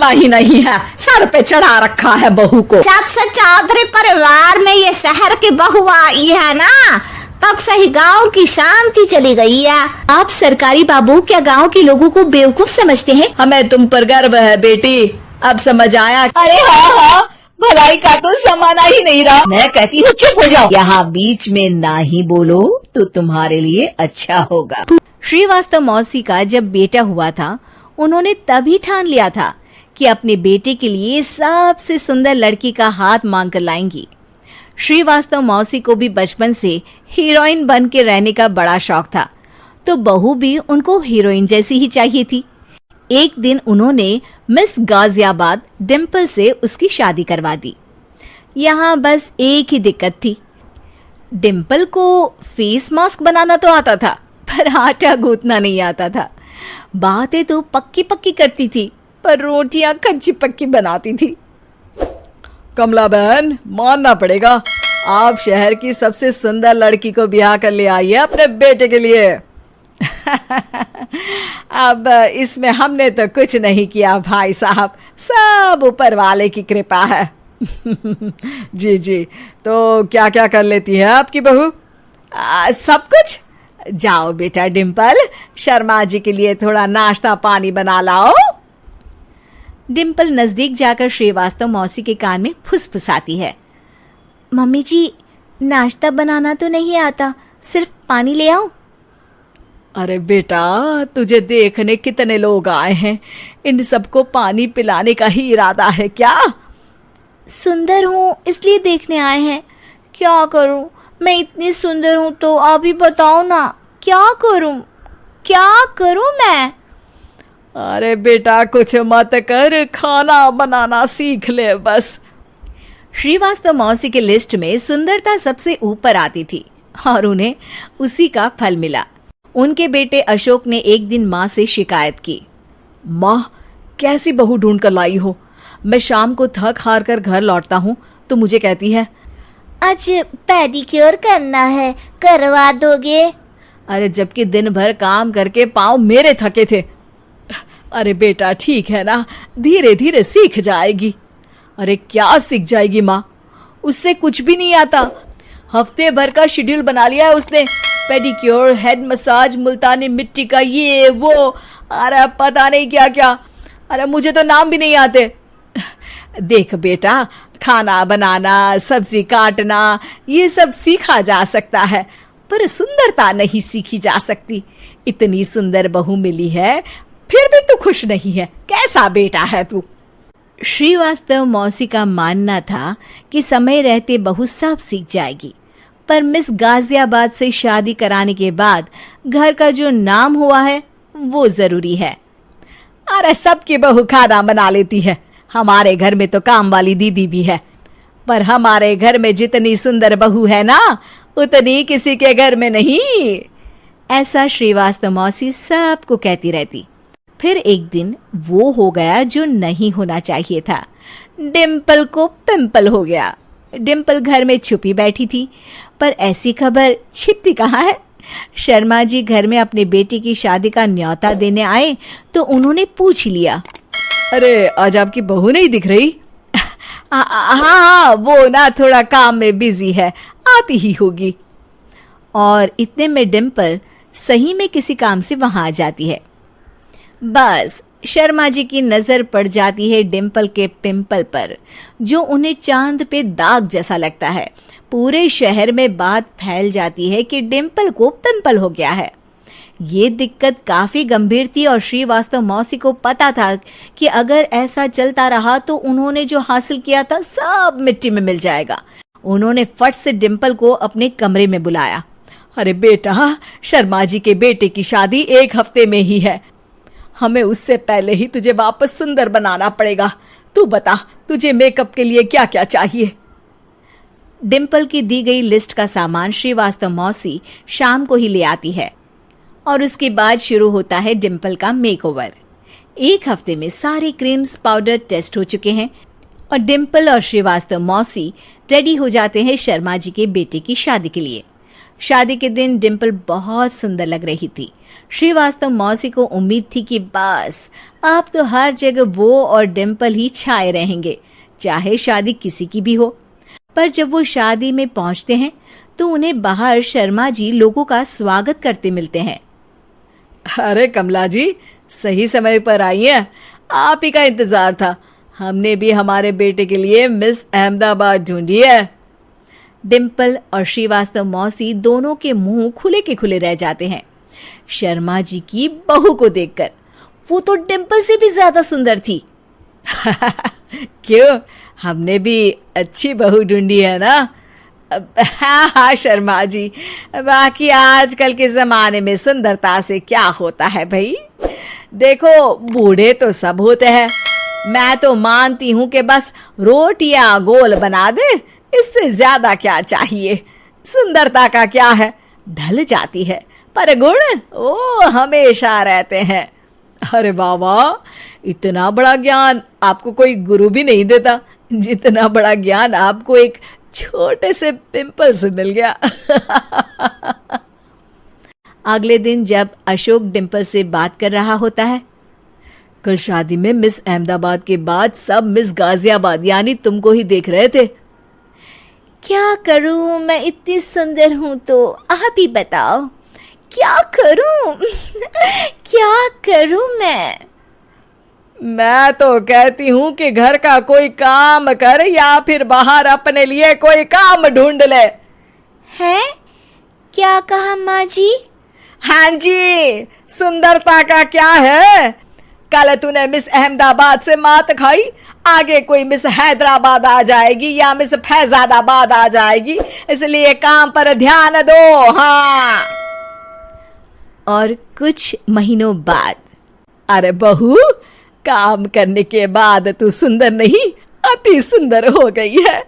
समाना ही नहीं है, सर पे चढ़ा रखा है बहू को। जब से चौधरी परिवार में ये शहर की बहू आई है ना, तब से ही गाँव की शांति चली गई है। आप सरकारी बाबू क्या गाँव के लोगों को बेवकूफ समझते हैं? हमें तुम पर गर्व है बेटी, अब समझ आया। अरे हाँ, भलाई का तो समाना ही नहीं रहा। मैं कहती हूँ चुप हो जाओ, यहाँ बीच में ना ही बोलो तो तुम्हारे लिए अच्छा होगा। श्रीवास्तव मौसी का जब बेटा हुआ था, उन्होंने तभी ठान लिया था कि अपने बेटे के लिए सबसे सुंदर लड़की का हाथ मांग कर लाएंगी। श्रीवास्तव मौसी को भी बचपन से हीरोइन बन के रहने का बड़ा शौक था, तो बहू भी उनको हीरोइन जैसी ही चाहिए थी। एक दिन उन्होंने मिस गाजियाबाद डिम्पल से उसकी शादी करवा दी। यहाँ बस एक ही दिक्कत थी, डिम्पल को फेस मास्क बनाना तो आता था, पर आटा गूंथना नहीं आता था। बातें तो पक्की पक्की करती थी, पर रोटियां कच्ची पक्की बनाती थी। कमला बहन, मानना पड़ेगा, आप शहर की सबसे सुंदर लड़की को ब्याह कर ले आई है अपने बेटे के लिए। अब इसमें हमने तो कुछ नहीं किया भाई साहब, सब ऊपर वाले की कृपा है। जी जी, तो क्या क्या कर लेती है आपकी बहू? सब कुछ। जाओ बेटा डिम्पल, शर्मा जी के लिए थोड़ा नाश्ता पानी बना लाओ। डिम्पल नजदीक जाकर श्रीवास्तव मौसी के कान में फुसफुसाती है। मम्मी जी, नाश्ता बनाना तो नहीं आता, सिर्फ पानी ले आओ। अरे बेटा, तुझे देखने कितने लोग आए हैं, इन सबको पानी पिलाने का ही इरादा है क्या? सुंदर हूँ इसलिए देखने आए हैं। क्या करूँ, मैं इतनी सुंदर हूँ तो आप ही बताओ ना, क्या करूँ मैं? अरे बेटा, कुछ मत कर, खाना बनाना सीख ले बस। श्रीवास्तव मौसी के लिस्ट में सुंदरता सबसे ऊपर आती थी और उन्हें उसी का फल मिला। उनके बेटे अशोक ने एक दिन माँ से शिकायत की। माँ, कैसी बहू ढूंढ कर लाई हो? मैं शाम को थक हार कर घर लौटता हूँ तो मुझे कहती है, आज पेडिक्योर करना है, करवा दोगे? अरे जबकि दिन भर काम करके पाँव मेरे थके थे। अरे बेटा ठीक है ना, धीरे धीरे सीख जाएगी। अरे क्या सीख जाएगी माँ, उससे कुछ भी नहीं आता। हफ्ते भर का शेड्यूल बना लिया है उसने, पेडिक्योर, हेड मसाज, मुल्तानी मिट्टी का ये वो, अरे पता नहीं क्या क्या। अरे मुझे तो नाम भी नहीं आते। देख बेटा, खाना बनाना, सब्जी काटना, ये सब सीखा जा सकता है, पर सुंदरता नहीं सीखी जा सकती। इतनी सुंदर बहू मिली है, फिर भी तू खुश नहीं है, कैसा बेटा है तू? श्रीवास्तव मौसी का मानना था कि समय रहते बहू सब सीख जाएगी, पर मिस गाजियाबाद से शादी कराने के बाद घर का जो नाम हुआ है वो जरूरी है। अरे सबकी बहू खाना बना लेती है, हमारे घर में तो काम वाली दीदी भी है, पर हमारे घर में जितनी सुंदर बहू है ना, उतनी किसी के घर में नहीं। ऐसा श्रीवास्तव मौसी सबको कहती रहती। फिर एक दिन वो हो गया जो नहीं होना चाहिए था, डिम्पल को पिंपल हो गया। डिम्पल घर में छुपी बैठी थी, पर ऐसी खबर छिपती कहाँ है। शर्मा जी घर में अपने बेटी की शादी का न्योता देने आए तो उन्होंने पूछ लिया, अरे आज आपकी बहू नहीं दिख रही? हाँ, वो ना थोड़ा काम में बिजी है, आती ही होगी। और इतने में डिम्पल सही में किसी काम से वहां आ जाती है। बस शर्मा जी की नजर पड़ जाती है डिम्पल के पिंपल पर, जो उन्हें चांद पे दाग जैसा लगता है। पूरे शहर में बात फैल जाती है कि डिम्पल को पिंपल हो गया है। ये दिक्कत काफी गंभीर थी और श्रीवास्तव मौसी को पता था कि अगर ऐसा चलता रहा तो उन्होंने जो हासिल किया था सब मिट्टी में मिल जाएगा। उन्होंने फट से डिम्पल को अपने कमरे में बुलाया। अरे बेटा, शर्मा जी के बेटे की शादी 1 हफ्ते में ही है, हमें उससे पहले ही तुझे वापस सुंदर बनाना पड़ेगा। तू बता, तुझे मेकअप के लिए क्या क्या चाहिए? डिम्पल की दी गई लिस्ट का सामान श्रीवास्तव मौसी शाम को ही ले आती है और उसके बाद शुरू होता है डिम्पल का मेकओवर। 1 हफ्ते में सारे क्रीम्स पाउडर टेस्ट हो चुके हैं और डिम्पल और श्रीवास्तव मौसी रेडी हो जाते हैं शर्मा जी के बेटे की शादी के लिए। शादी के दिन डिम्पल बहुत सुंदर लग रही थी। श्रीवास्तव मौसी को उम्मीद थी कि बस अब तो हर जगह वो और डिम्पल ही छाए रहेंगे, चाहे शादी किसी की भी हो। पर जब वो शादी में पहुंचते हैं तो उन्हें बाहर शर्मा जी लोगों का स्वागत करते मिलते हैं। अरे कमला जी, सही समय पर आई हैं। आप ही का इंतजार था। हमने भी हमारे बेटे के लिए मिस अहमदाबाद ढूंढी है। डिम्पल और श्रीवास्तव मौसी दोनों के मुंह खुले के खुले रह जाते हैं। शर्मा जी की बहू को देखकर वो तो डिम्पल से भी ज्यादा सुंदर थी। क्यों, हमने भी अच्छी बहू ढूंढी है ना? हाँ हाँ शर्मा जी, बाकी आजकल के जमाने में सुंदरता से क्या होता है भाई। देखो, बूढ़े तो सब होते हैं। मैं तो मानती हूं कि बस रोटियां गोल बना दे, इससे ज्यादा क्या चाहिए। सुंदरता का क्या है, ढल जाती है, पर गुण वो हमेशा रहते हैं। अरे बाबा, इतना बड़ा ज्ञान आपको कोई गुरु भी नहीं देता जितना बड़ा ज्ञान आपको एक छोटे से पिंपल से मिल गया। अगले दिन जब अशोक डिम्पल से बात कर रहा होता है, कल शादी में मिस अहमदाबाद के बाद सब मिस गाजियाबाद यानी तुमको ही देख रहे थे। क्या करूं, मैं इतनी सुंदर हूं तो आप ही बताओ क्या करूं। क्या करूं मैं तो कहती हूं कि घर का कोई काम कर या फिर बाहर अपने लिए कोई काम ढूंढ ले। है क्या कहा माँ जी? हाँ जी, सुंदरता का क्या है। कल तूने मिस अहमदाबाद से मात खाई, आगे कोई मिस हैदराबाद आ जाएगी या मिस फैजादाबाद आ जाएगी, इसलिए काम पर ध्यान दो। हाँ। और कुछ महीनों बाद, अरे बहू, काम करने के बाद तू सुंदर नहीं, अति सुंदर हो गई है।